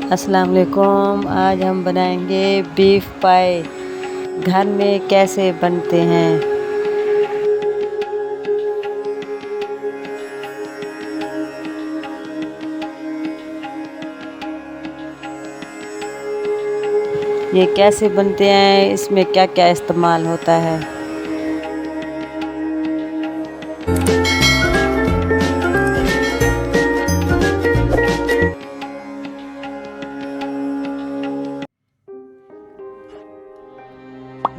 अस्सलाम वालेकुम। आज हम बनाएंगे बीफ पाई। घर में कैसे बनते हैं। ये कैसे बनते हैं, इसमें क्या क्या इस्तेमाल होता है।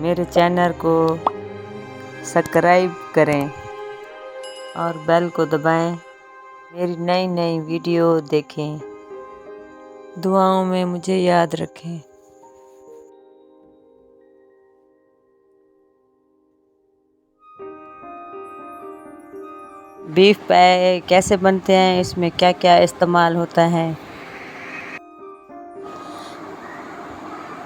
मेरे चैनल को सब्सक्राइब करें और बेल को दबाएं। मेरी नई नई वीडियो देखें। दुआओं में मुझे याद रखें। बीफ पाई कैसे बनते हैं, इसमें क्या क्या इस्तेमाल होता है।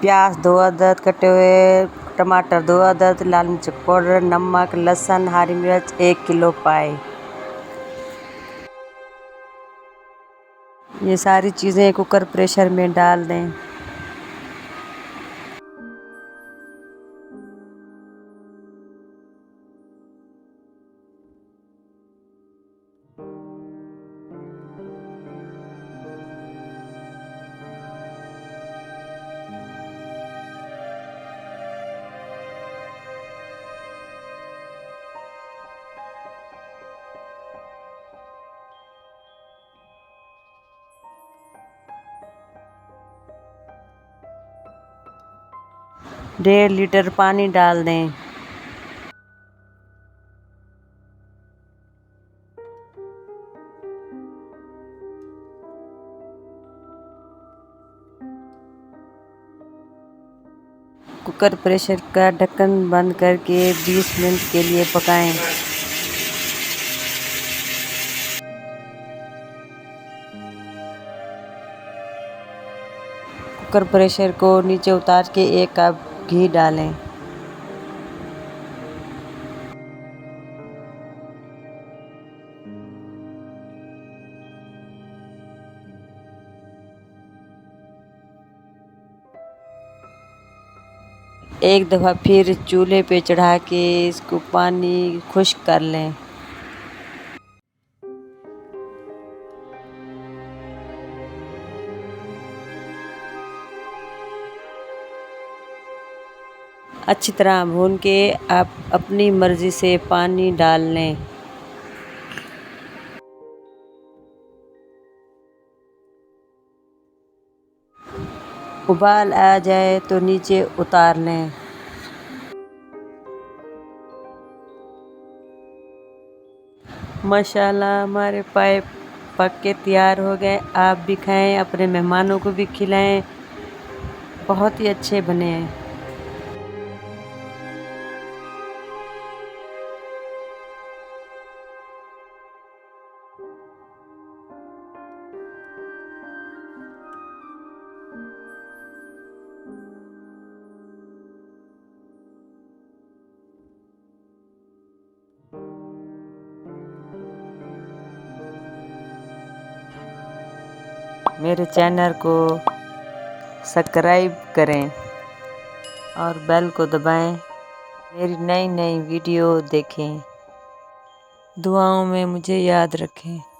प्याज 2 अदद कटे हुए, टमाटर 2 अदद, लाल मिर्च पाउडर, नमक, लहसुन, हरी मिर्च 1 किलो पाई। ये सारी चीज़ें कुकर प्रेशर में डाल दें। डेढ़ लीटर पानी डाल दें। कुकर प्रेशर का ढक्कन बंद करके 20 मिनट के लिए पकाएं। कुकर प्रेशर को नीचे उतार के 1 कप घी डालें। एक दफ़ा फिर चूल्हे पे चढ़ा के इसको पानी खुश्क कर लें। अच्छी तरह भून के आप अपनी मर्ज़ी से पानी डाल लें। उबाल आ जाए तो नीचे उतार लें। माशाल्लाह हमारे पाई पक के तैयार हो गए। आप भी खाएं, अपने मेहमानों को भी खिलाएं। बहुत ही अच्छे बने हैं। मेरे चैनल को सब्सक्राइब करें और बेल को दबाएं। मेरी नई नई वीडियो देखें। दुआओं में मुझे याद रखें।